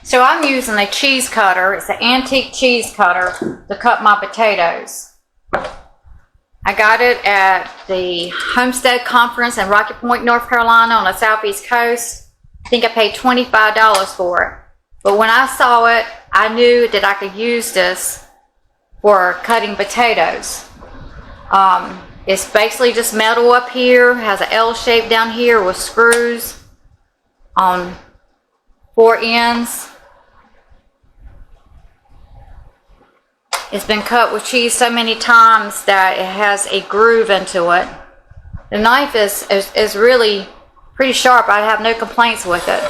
So I'm using a cheese cutter. It's an antique cheese cutter to cut my potatoes. I got it at the Homestead conference in Rocky Point, North Carolina on the southeast coast. I think I paid $25 for it. But when I saw it, I knew that I could use this for cutting potatoes. It's basically just metal up here, has an L shape down here with screws on 4 ends. It's been cut with cheese so many times that it has a groove into it. The knife is really pretty sharp. I have no complaints with it.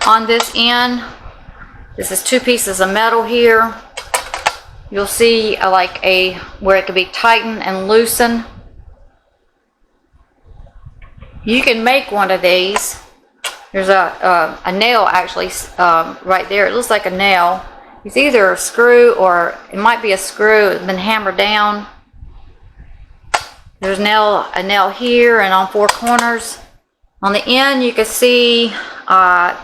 On this end, this is 2 pieces of metal here. You'll see where it can be tightened and loosened. You can make one of these. There's a nail actually right there. It looks like a nail. It's either a screw or it might be a screw. It's been hammered down. There's a nail here and on 4 corners. On the end you can see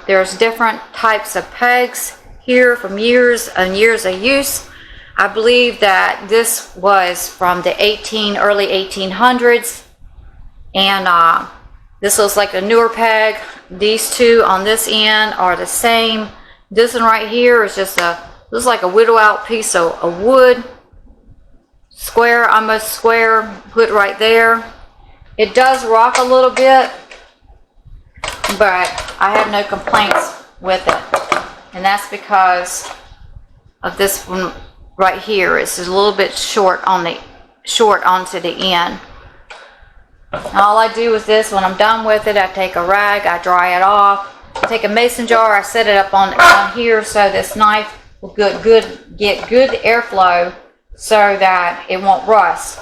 there's different types of pegs here from years and years of use. I believe that this was from the early 1800s, and this looks like a newer peg. These 2 on this end are the same. This one right here is just looks like a whittled out piece of wood, square, almost square, put right there. It does rock a little bit, but I have no complaints with it, and that's because of this one right here. It's a little bit short onto the end. And all I do with this, when I'm done with it, I take a rag, I dry it off, I take a mason jar, I set it up on here so this knife will get good airflow so that it won't rust.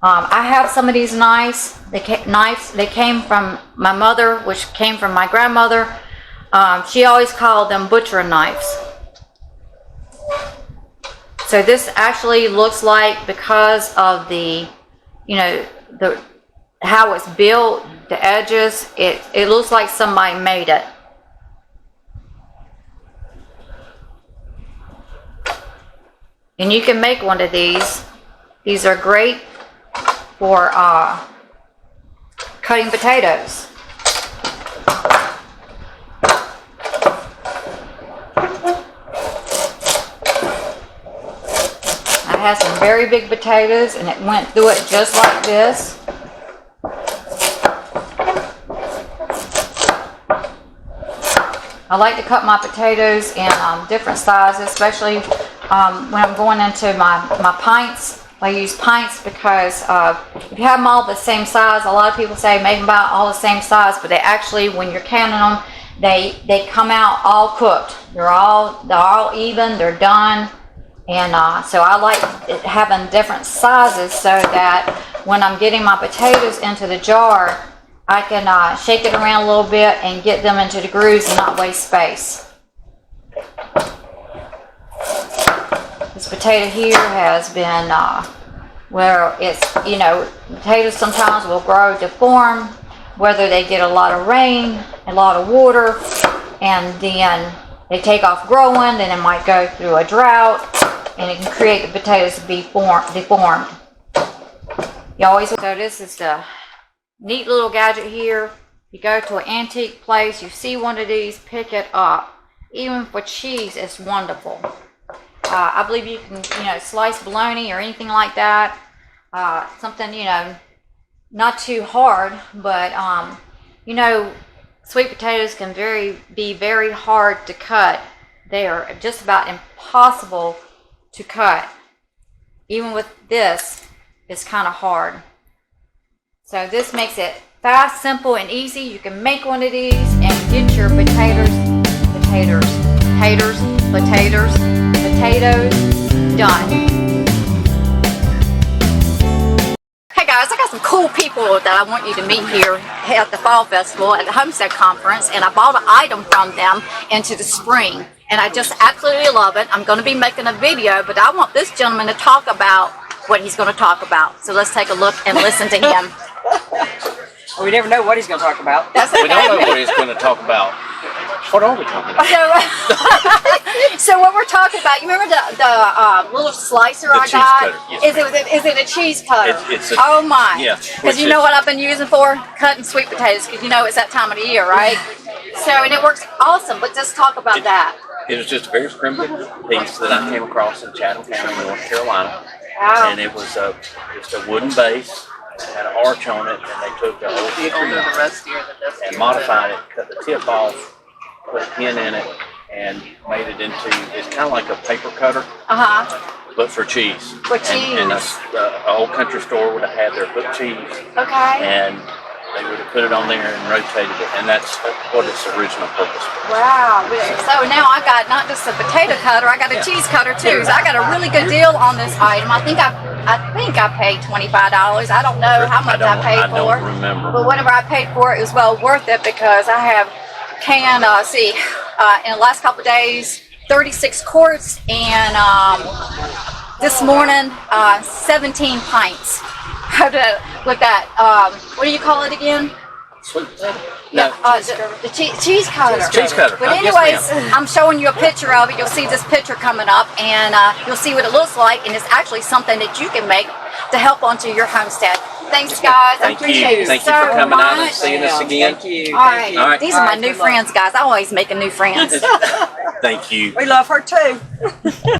I have some of these knives. They came from my mother, which came from my grandmother. She always called them butcher knives. So this actually looks like, because of the how it's built, the edges, it looks like somebody made it. And you can make one of these. These are great for cutting potatoes. I had some very big potatoes and it went through it just like this. I like to cut my potatoes in different sizes, especially when I'm going into my pints. I use pints because if you have them all the same size, a lot of people say make them about all the same size, but they actually, when you're counting them, they come out all cooked. They're all even, they're done. And so I like having different sizes so that when I'm getting my potatoes into the jar, I can shake it around a little bit and get them into the grooves and not waste space. This potato here has been, where it's, potatoes sometimes will grow deformed, whether they get a lot of rain, a lot of water, and then they take off growing, then it might go through a drought, and it can create the potatoes to be deformed. So this is the neat little gadget here. You go to an antique place, you see one of these, pick it up. Even for cheese, it's wonderful. I believe you can, slice bologna or anything like that. Something, not too hard, but, sweet potatoes can be very hard to cut. They are just about impossible to cut. Even with this, it's kind of hard. So this makes it fast, simple, and easy. You can make one of these and get your potatoes done. Hey guys, I got some cool people that I want you to meet here at the Fall Festival at the Homestead Conference, and I bought an item from them into the spring, and I just absolutely love it. I'm going to be making a video, but I want this gentleman to talk about what he's going to talk about. So let's take a look and listen to him. Well, we never know what he's going to talk about. We don't know what he's going to talk about. What are we talking about? So what we're talking about, you remember the little slicer I cheese got? cutter, yes, Is it a cheese cutter? It's a, oh my! yeah, Because you know what I've been using for cutting sweet potatoes. Because you know it's that time of the year, right? So and it works awesome. But just talk about that. It was just a very primitive piece that I came across in Chatham County, North Carolina, Wow. and it was just a wooden base, had an arch on it, and they took the old tree and modified it, cut the tip off, put a pin in it, and made it into, it's kind of like a paper cutter, but for cheese. For cheese. And a old country store would have had their hook cheese, Okay. and they would have put it on there and rotated it, and that's what its original purpose was. Wow. So now I got not just a potato cutter, I got a cheese cutter too. So I got a really good deal on this item. I think I paid $25. I don't know how much I paid for it. I don't remember. But whatever I paid for it was well worth it because I have canned, in the last couple of days, 36 quarts and this morning, 17 pints. With that, what do you call it again? Sweet potato? Yeah, No, the cheese cutter. cheese cutter. But Yes, anyways, ma'am. I'm showing you a picture of it. You'll see this picture coming up, and you'll see what it looks like. And it's actually something that you can make to help onto your homestead. Thanks, guys. I Thank appreciate you. you Thank you so for coming out and much. seeing us again. Thank you. All right. All right. These are my All right, new good luck. friends, guys. I'm always making new friends. Thank you. We love her too.